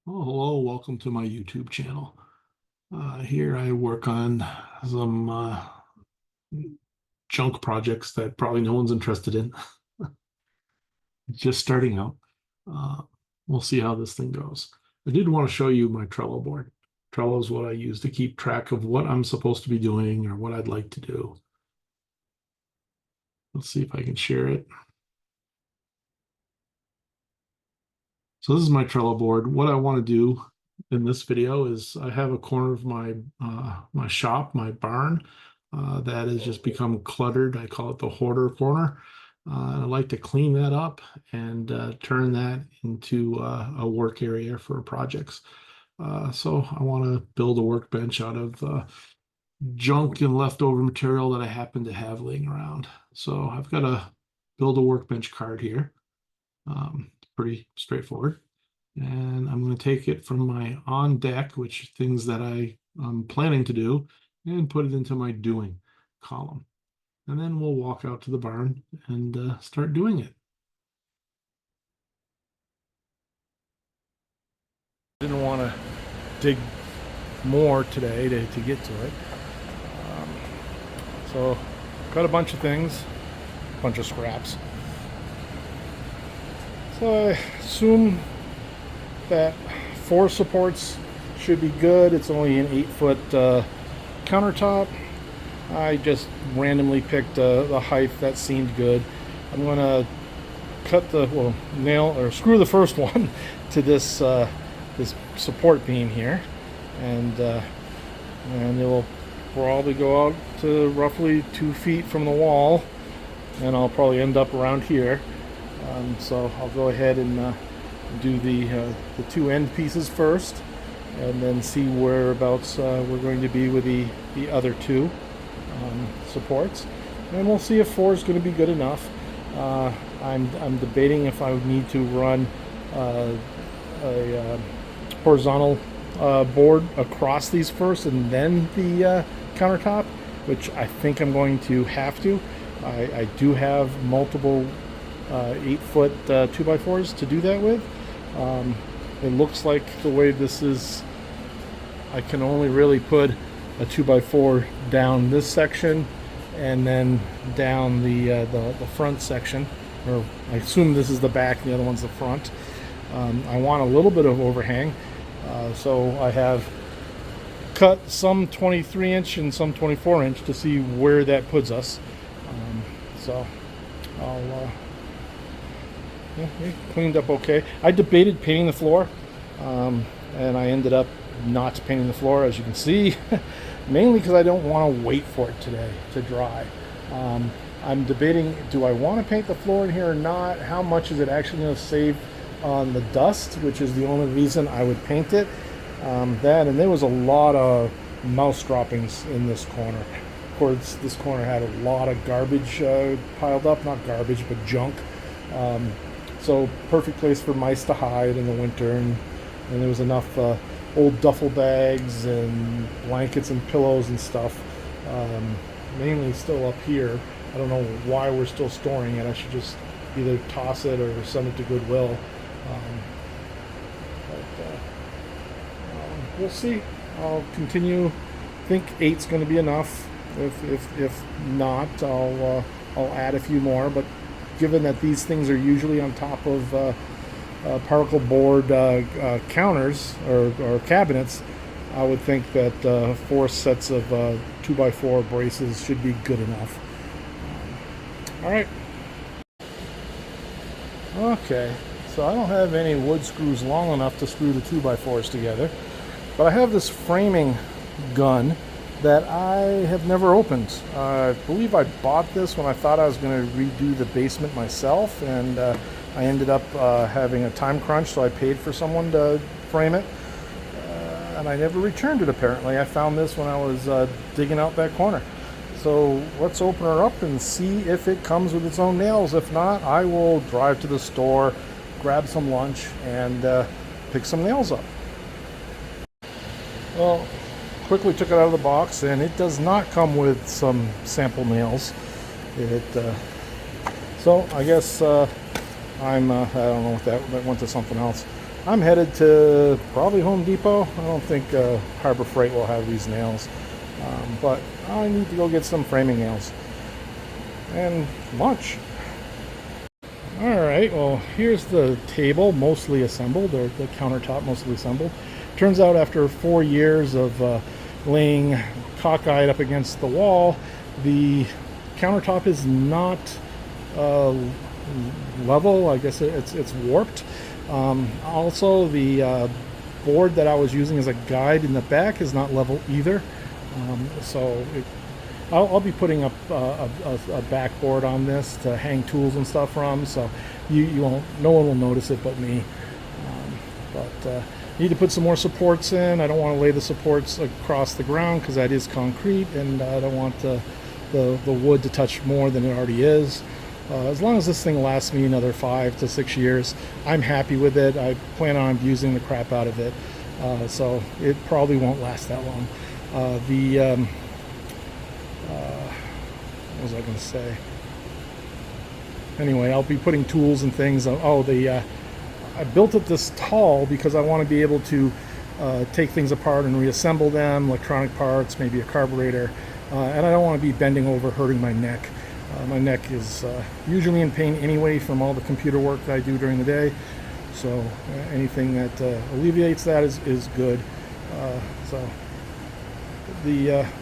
Oh, hello, welcome to my YouTube channel. Here I work on some junk projects that probably no one's interested in. Just starting out. Uh, we'll see how this thing goes. I did want to show you my Trello board. Trello is what I use to keep track of what I'm supposed to be doing or what I'd like to do. Let's see if I can share it. So this is my Trello board. What I want to do in this video is I have a corner of my shop, my barn, that has just become cluttered. I call it the hoarder corner. And I'd like to clean that up and turn that into a work area for projects. So I want to build a workbench out of junk and leftover material that I happen to have laying around. So I've got to build a workbench card here. Pretty straightforward. And I'm going to take it from my on deck, which things that I'm planning to do, and put it into my doing column. And then we'll walk out to the barn and start doing it. Didn't want to dig more today to get to it. So got a bunch of things, a bunch of scraps. So I assume that 4 supports should be good. It's only an 8-foot countertop. I just randomly picked the height that seemed good. I'm going to cut nail or screw the first one to this this support beam here, and it will probably go out to roughly 2 feet from the wall, and I'll probably end up around here. So I'll go ahead and do the 2 end pieces first, and then see whereabouts we're going to be with the other 2 supports, and we'll see if 4 is going to be good enough. I'm debating if I would need to run a horizontal board across these first and then the countertop, which I think I'm going to have to. I do have multiple 8-foot 2x4s to do that with. It looks like the way this is, I can only really put a 2x4 down this section and then down the front section, or I assume this is the back and the other one's the front. I want a little bit of overhang, so I have cut some 23-inch and some 24-inch to see where that puts us. So I'll it cleaned up okay. I debated painting the floor, and I ended up not painting the floor, as you can see, mainly because I don't want to wait for it today to dry. I'm debating, do I want to paint the floor in here or not? How much is it actually going to save on the dust, which is the only reason I would paint it. And there was a lot of mouse droppings in this corner. Of course, this corner had a lot of garbage piled up, not garbage, but junk. So perfect place for mice to hide in the winter, and there was enough old duffel bags and blankets and pillows and stuff, mainly still up here. I don't know why we're still storing it. I should just either toss it or send it to Goodwill. We'll see. I'll continue. I think 8's going to be enough. If not, I'll add a few more, but given that these things are usually on top of particle board counters or cabinets, I would think that 4 sets of 2x4 braces should be good enough. All right. Okay, so I don't have any wood screws long enough to screw the 2x4s together, but I have this framing gun that I have never opened. I believe I bought this when I thought I was going to redo the basement myself, and I ended up having a time crunch, so I paid for someone to frame it, and I never returned it apparently. I found this when I was digging out that corner. So let's open her up and see if it comes with its own nails. If not, I will drive to the store, grab some lunch, and pick some nails up. Well, quickly took it out of the box, and it does not come with some sample nails. So I guess I don't know what that went to something else. I'm headed to probably Home Depot. I don't think Harbor Freight will have these nails, but I need to go get some framing nails and lunch. All right, well, here's the table mostly assembled, or the countertop mostly assembled. Turns out after 4 years of laying cockeyed up against the wall, the countertop is not level. I guess it's warped. Also, the board that I was using as a guide in the back is not level either. I'll be putting up a backboard on this to hang tools and stuff from, so you won't, no one will notice it but me. But need to put some more supports in. I don't want to lay the supports across the ground because that is concrete, and I don't want the wood to touch more than it already is. As long as this thing lasts me another 5 to 6 years, I'm happy with it. I plan on using the crap out of it, so it probably won't last that long. What was I going to say? Anyway, I'll be putting tools and things. I built it this tall because I want to be able to take things apart and reassemble them, electronic parts, maybe a carburetor, and I don't want to be bending over, hurting my neck. My neck is usually in pain anyway from all the computer work that I do during the day, so anything that alleviates that is good. So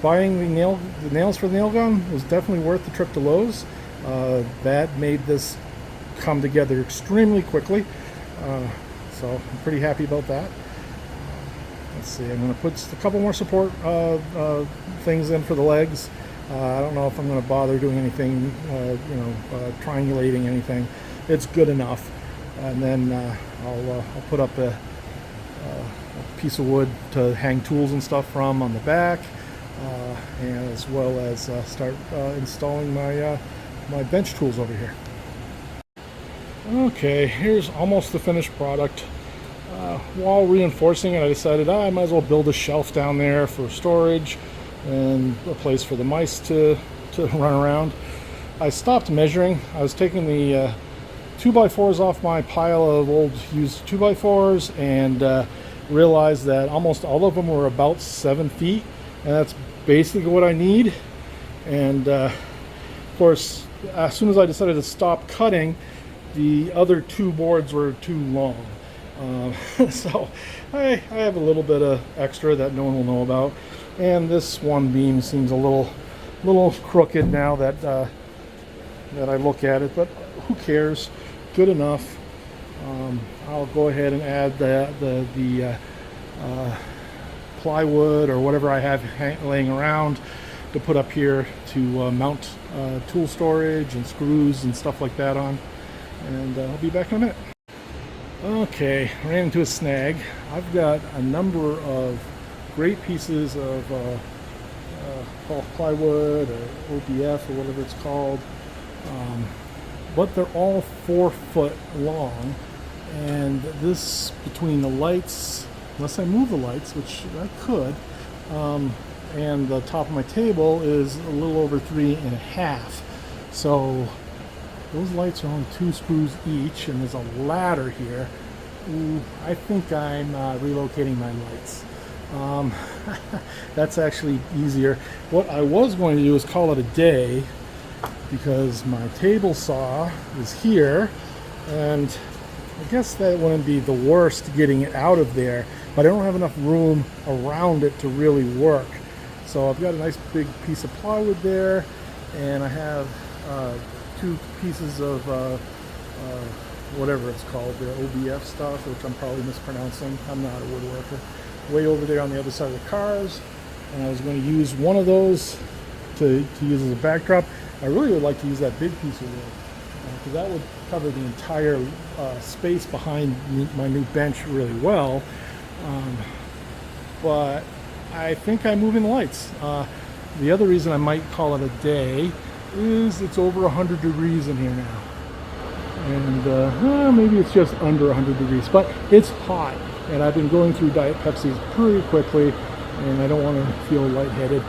buying the nails for the nail gun was definitely worth the trip to Lowe's. That made this come together extremely quickly, so I'm pretty happy about that. Let's see, I'm going to put a couple more support things in for the legs. I don't know if I'm going to bother doing anything, triangulating anything. It's good enough. And then I'll put up a piece of wood to hang tools and stuff from on the back, and as well as start installing my bench tools over here. Okay, here's almost the finished product. While reinforcing it, I decided I might as well build a shelf down there for storage and a place for the mice to run around. I stopped measuring. I was taking the 2x4s off my pile of old used 2x4s and realized that almost all of them were about 7 feet, and that's basically what I need. And of course, as soon as I decided to stop cutting, the other 2 boards were too long. So I have a little bit of extra that no one will know about. And this one beam seems a little crooked now that I look at it, but who cares? Good enough. I'll go ahead and add the plywood or whatever I have laying around to put up here to mount tool storage and screws and stuff like that on. And I'll be back in a minute. Okay, ran into a snag. I've got a number of great pieces of plywood or OPF or whatever it's called, but they're all 4 foot long, and this, between the lights, unless I move the lights, which I could, and the top of my table is a little over 3.5. So those lights are only 2 screws each, and there's a ladder here. I think I'm relocating my lights. That's actually easier. What I was going to do is call it a day, because my table saw is here, and I guess that wouldn't be the worst getting it out of there, but I don't have enough room around it to really work. So I've got a nice big piece of plywood there, and I have 2 pieces of whatever it's called, the OBF stuff, which I'm probably mispronouncing. I'm not a woodworker. Way over there on the other side of the cars, and I was going to use one of those to use as a backdrop. I really would like to use that big piece of wood, because that would cover the entire space behind my new bench really well. But I think I'm moving the lights. The other reason I might call it a day is it's over 100 degrees in here now. And maybe it's just under 100 degrees, but it's hot. And I've been going through Diet Pepsis pretty quickly, and I don't want to feel lightheaded.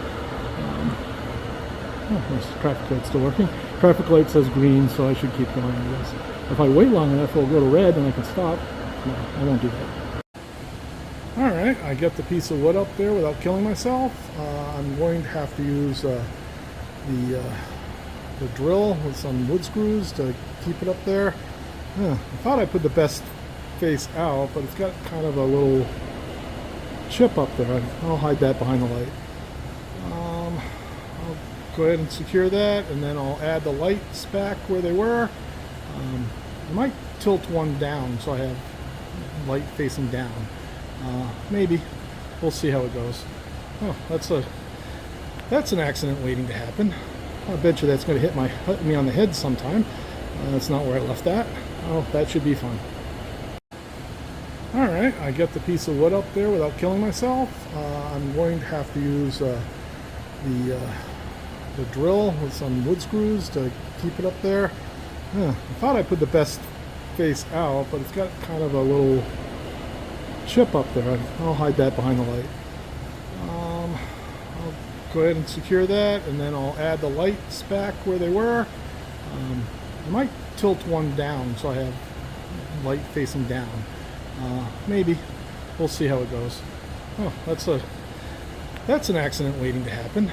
This traffic light's still working. traffic light says green, so I should keep going, I guess. If I wait long enough, it'll go to red and I can stop. No, I won't do that. Alright, I get the piece of wood up there without killing myself. I'm going to have to use the drill with some wood screws to keep it up there. I thought I put the best face out, but it's got kind of a little chip up there. I'll hide that behind the light. I'll go ahead and secure that, and then I'll add the lights back where they were. I might tilt one down so I have light facing down. Maybe. We'll see how it goes. Oh, that's an accident waiting to happen. I bet you that's going to hit me on the head sometime. That's not where I left that. Oh, that should be fun. Alright, I get the piece of wood up there without killing myself. I'm going to have to use the drill with some wood screws to keep it up there. I thought I put the best face out, but it's got kind of a little chip up there. I'll hide that behind the light. I'll go ahead and secure that, and then I'll add the lights back where they were. I might tilt one down so I have light facing down. Maybe. We'll see how it goes. Oh, that's an accident waiting to happen.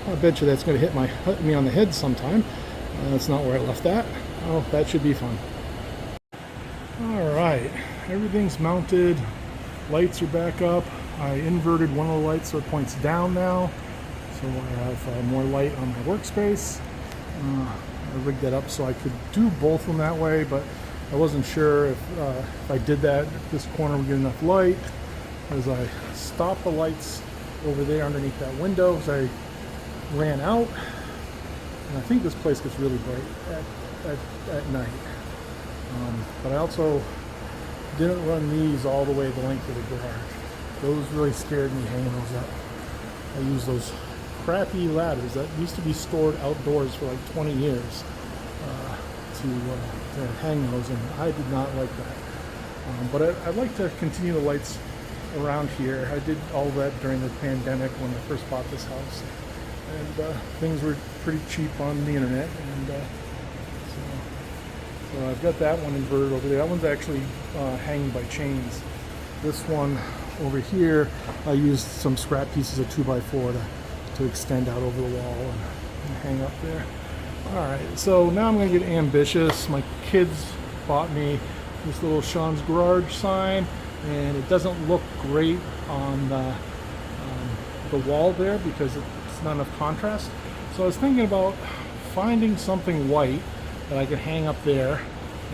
I bet you that's going to hit me on the head sometime. That's not where I left that. Oh, that should be fun. Alright, everything's mounted. Lights are back up. I inverted one of the lights so it points down now. So I have more light on my workspace. I rigged that up so I could do both of them that way, but I wasn't sure if I did that, if this corner would get enough light. As I stopped the lights over there underneath that window, as I ran out. And I think this place gets really bright at night. But I also didn't run these all the way the length of the garage. Those really scared me hanging those up. I used those crappy ladders that used to be stored outdoors for like 20 years to hang those, and I did not like that. But I'd like to continue the lights around here. I did all that during the pandemic when I first bought this house, and things were pretty cheap on the internet, and so I've got that one inverted over there. That one's actually hanging by chains. This one over here, I used some scrap pieces of 2x4 to extend out over the wall and hang up there. Alright, so now I'm going to get ambitious. My kids bought me this little Sean's Garage sign, and it doesn't look great on the wall there because it's not enough contrast. So I was thinking about finding something white that I could hang up there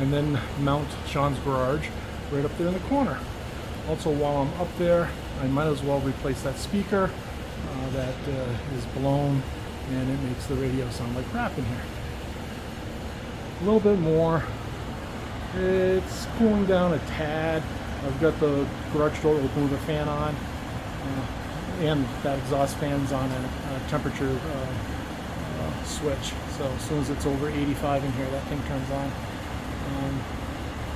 and then mount Sean's Garage right up there in the corner. Also, while I'm up there, I might as well replace that speaker that is blown, and it makes the radio sound like crap in here. A little bit more. It's cooling down a tad. I've got the garage door open with a fan on, and that exhaust fan's on a temperature switch. So as soon as it's over 85 in here, that thing turns on.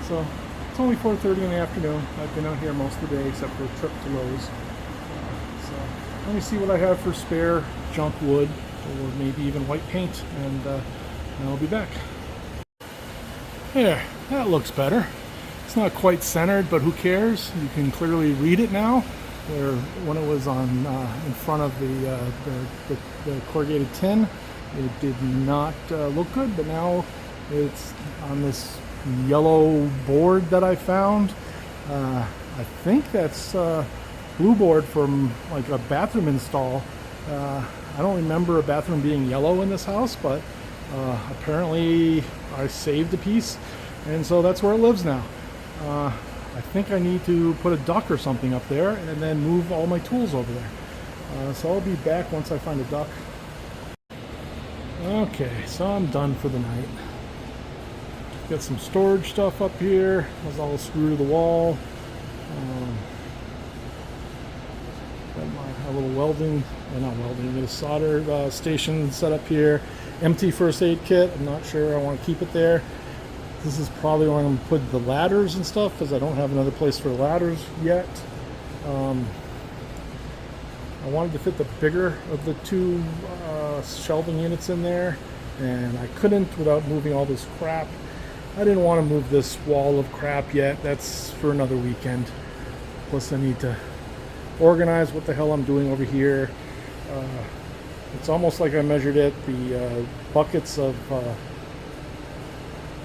So it's only 4:30 in the afternoon. I've been out here most of the day except for a trip to Lowe's. So let me see what I have for spare junk wood, or maybe even white paint, and I'll be back. There, that looks better. It's not quite centered, but who cares? You can clearly read it now. Where when it was on in front of the corrugated tin, it did not look good, but now it's on this yellow board that I found. I think that's blue board from like a bathroom install. I don't remember a bathroom being yellow in this house, but apparently I saved a piece, and so that's where it lives now. I think I need to put a duck or something up there and then move all my tools over there. So I'll be back once I find a duck. Okay, so I'm done for the night. Got some storage stuff up here. That's all screwed to the wall. Got my little welding, not welding, but a solder station set up here. Empty first aid kit. I'm not sure I want to keep it there. This is probably where I'm going to put the ladders and stuff, because I don't have another place for ladders yet. I wanted to fit the bigger of the two shelving units in there, and I couldn't without moving all this crap. I didn't want to move this wall of crap yet. That's for another weekend. Plus I need to organize what the hell I'm doing over here. It's almost like I measured it. The buckets of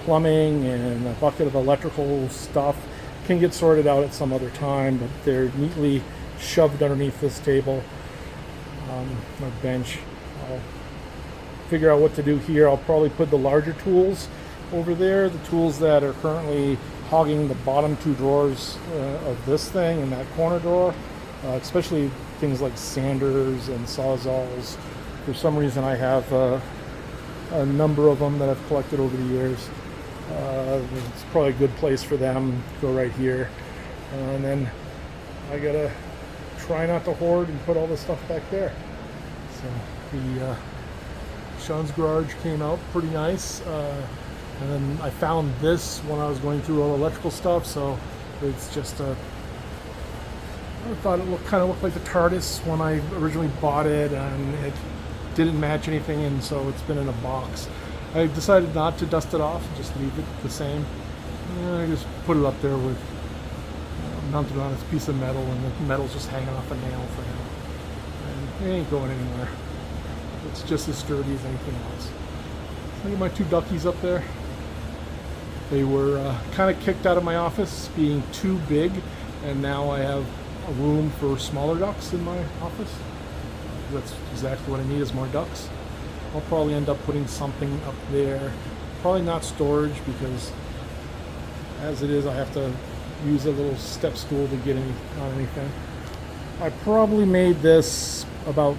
plumbing and a bucket of electrical stuff can get sorted out at some other time, but they're neatly shoved underneath this table, my bench. I'll figure out what to do here. I'll probably put the larger tools over there, the tools that are currently hogging the bottom two drawers of this thing and that corner drawer, especially things like sanders and sawzalls. For some reason I have a number of them that I've collected over the years. It's probably a good place for them. Go right here. And then I gotta try not to hoard and put all this stuff back there. So the Sean's garage came out pretty nice. And then I found this when I was going through all the electrical stuff, so it's just I thought it kind of looked like the TARDIS when I originally bought it, and it didn't match anything, and so it's been in a box. I decided not to dust it off, just leave it the same. And I just put it up there with mounted on this piece of metal, and the metal's just hanging off a nail for now. And it ain't going anywhere. It's just as sturdy as anything else. Look at my two duckies up there. They were kind of kicked out of my office being too big, and now I have a room for smaller ducks in my office. That's exactly what I need, is more ducks. I'll probably end up putting something up there. Probably not storage, because as it is I have to use a little step stool to get on anything. I probably made this about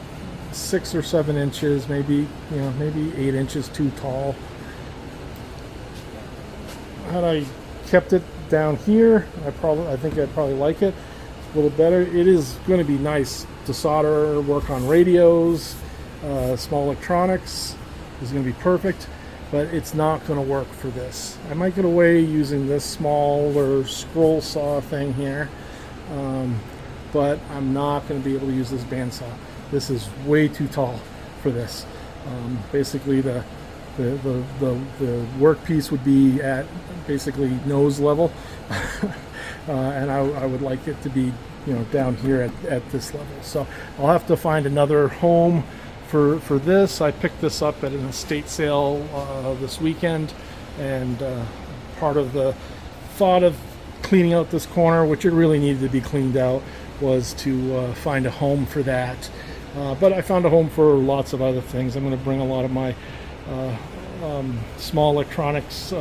6 or 7 inches, maybe 8 inches too tall. Had I kept it down here, I think I'd probably like it a little better. It is going to be nice to solder, work on radios, small electronics is going to be perfect, but it's not going to work for this. I might get away using this smaller scroll saw thing here, but I'm not going to be able to use this bandsaw. This is way too tall for this. Basically, the workpiece would be at basically nose level, and I would like it to be down here at this level. So I'll have to find another home for this. I picked this up at an estate sale this weekend, and part of the thought of cleaning out this corner, which it really needed to be cleaned out, was to find a home for that. But I found a home for lots of other things. I'm going to bring a lot of my small electronics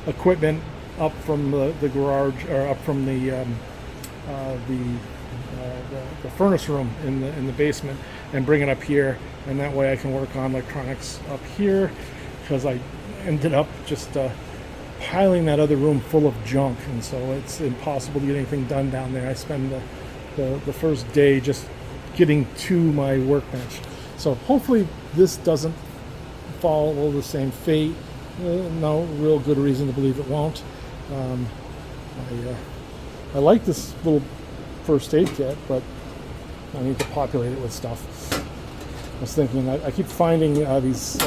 equipment up from the garage, or up from the furnace room in the basement, and bring it up here, and that way I can work on electronics up here, because I ended up just piling that other room full of junk, and so it's impossible to get anything done down there. I spend the first day just getting to my workbench. So hopefully this doesn't follow the same fate. No real good reason to believe it won't. I like this little first aid kit, but I need to populate it with stuff. I was thinking, I keep finding these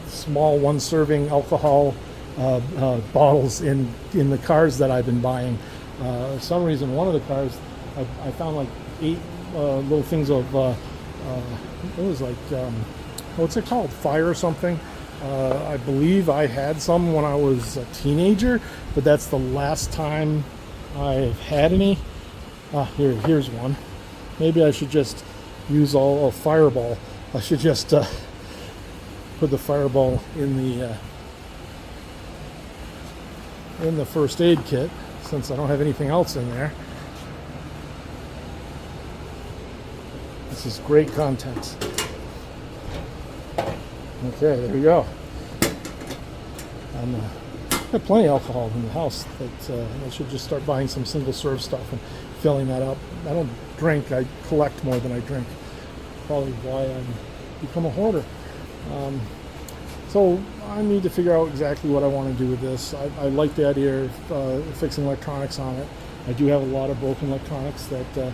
small one-serving alcohol bottles in the cars that I've been buying. For some reason, one of the cars, I found like 8 little things of it was like what's it called, fire or something. I believe I had some when I was a teenager, but that's the last time I've had any. Here's one. Maybe I should just use all a fireball. I should just put the fireball in the first aid kit, since I don't have anything else in there. This is great content. Okay, there we go. I have plenty of alcohol in the house. That I should just start buying some single serve stuff and filling that up. I don't drink. I collect more than I drink. Probably why I've become a hoarder. So I need to figure out exactly what I want to do with this. I like the idea of fixing electronics on it. I do have a lot of broken electronics that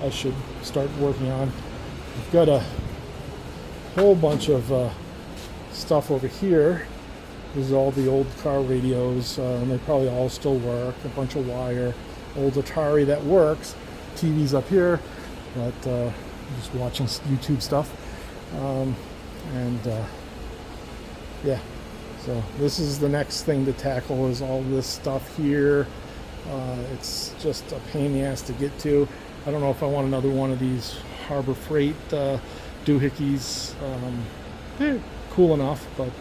I should start working on. I've got a whole bunch of stuff over here. This is all the old car radios, and they probably all still work. A bunch of wire, old Atari that works. TV's up here, but just watching YouTube stuff. Yeah, so this is the next thing to tackle, is all this stuff here. It's just a pain in the ass to get to. I don't know if I want another one of these Harbor Freight doohickeys. They're cool enough, but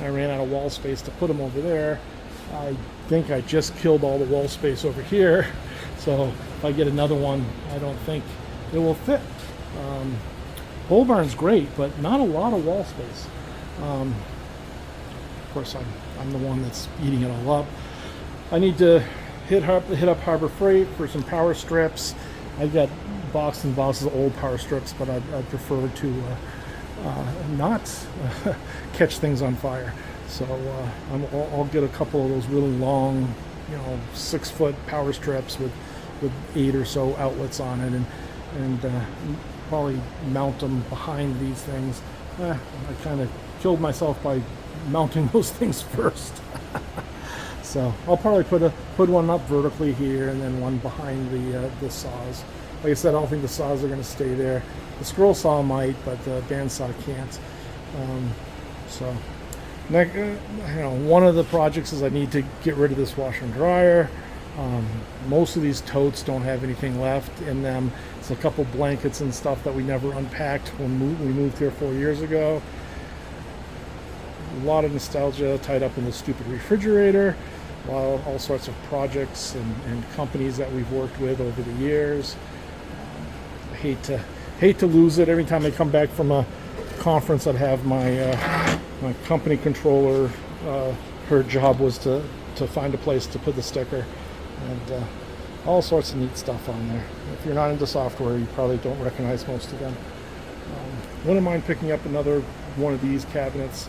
I ran out of wall space to put them over there. I think I just killed all the wall space over here, so if I get another one, I don't think it will fit. Pole barn's great, but not a lot of wall space. Of course, I'm the one that's eating it all up. I need to hit up Harbor Freight for some power strips. I've got boxes and boxes of old power strips, but I prefer to not catch things on fire. So I'll get a couple of those really long, 6-foot power strips with 8 or so outlets on it, and probably mount them behind these things. I kind of killed myself by mounting those things first. So I'll probably put one up vertically here, and then one behind the saws. Like I said, I don't think the saws are going to stay there. The scroll saw might, but the bandsaw can't. One of the projects is I need to get rid of this washer and dryer. Most of these totes don't have anything left in them. It's a couple blankets and stuff that we never unpacked when we moved here 4 years ago. A lot of nostalgia tied up in the stupid refrigerator. All sorts of projects and companies that we've worked with over the years. I hate to lose it. Every time I come back from a conference, I'd have my company controller. Her job was to find a place to put the sticker, and all sorts of neat stuff on there. If you're not into software, you probably don't recognize most of them. Wouldn't mind picking up another one of these cabinets.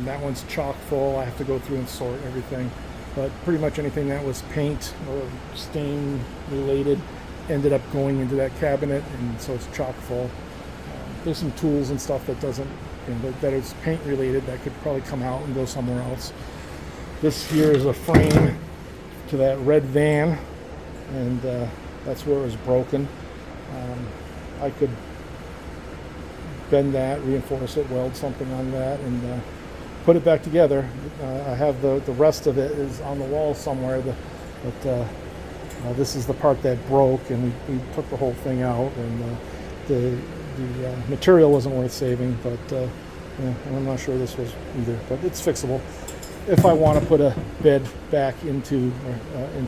That one's chock full. I have to go through and sort everything. But pretty much anything that was paint or stain related ended up going into that cabinet, and so it's chock full. There's some tools and stuff that doesn't, that is paint related, that could probably come out and go somewhere else. This here is a frame to that red van, and that's where it was broken. I could bend that, reinforce it, weld something on that, and put it back together. I have the rest of it is on the wall somewhere, but this is the part that broke, and we took the whole thing out, and the material wasn't worth saving, but I'm not sure this was either, but it's fixable if I want to put a bed back into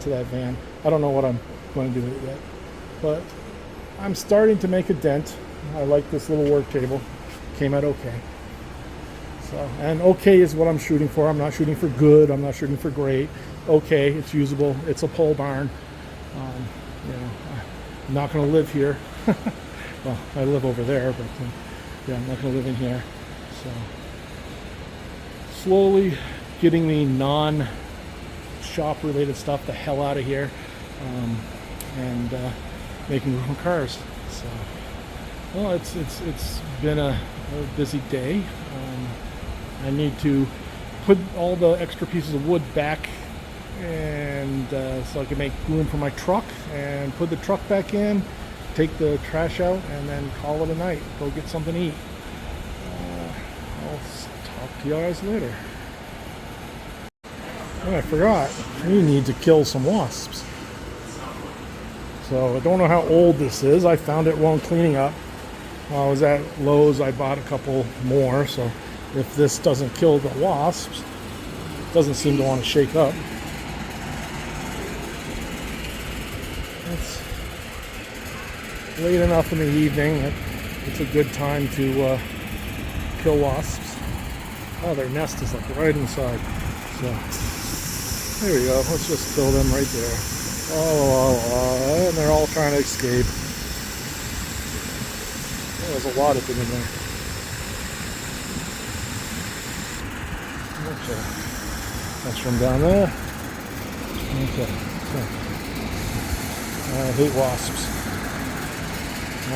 that van. I don't know what I'm going to do with it yet, but I'm starting to make a dent. I like this little work table. Came out okay. And okay is what I'm shooting for. I'm not shooting for good. I'm not shooting for great. Okay, it's usable. It's a pole barn. I'm not going to live here. Well, I live over there, but yeah, I'm not going to live in here. So slowly getting the non-shop related stuff the hell out of here, and making room for cars. So, well, it's been a busy day. I need to put all the extra pieces of wood back, and so I can make room for my truck, and put the truck back in, take the trash out, and then call it a night. Go get something to eat. I'll talk to you guys later. Oh, I forgot. We need to kill some wasps. So I don't know how old this is. I found it while cleaning up. While I was at Lowe's, I bought a couple more, so if this doesn't kill the wasps, it doesn't seem to want to shake up. It's late enough in the evening that it's a good time to kill wasps. Oh, their nest is like right inside. So there we go. Let's just kill them right there. Oh, and they're all trying to escape. There's a lot of them in there. Okay. That's from down there. Okay. I hate wasps.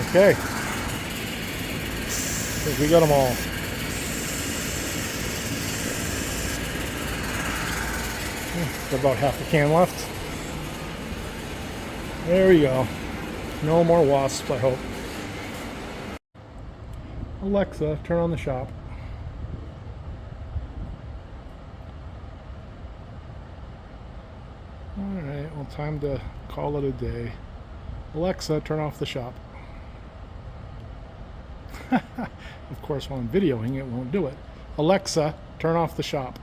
Okay. I think we got them all. Got about half a can left. There we go. No more wasps, I hope. Alexa, turn on the shop. Alright, well, time to call it a day. Alexa, turn off the shop. Of course, while I'm videoing, it won't do it. Alexa, turn off the shop.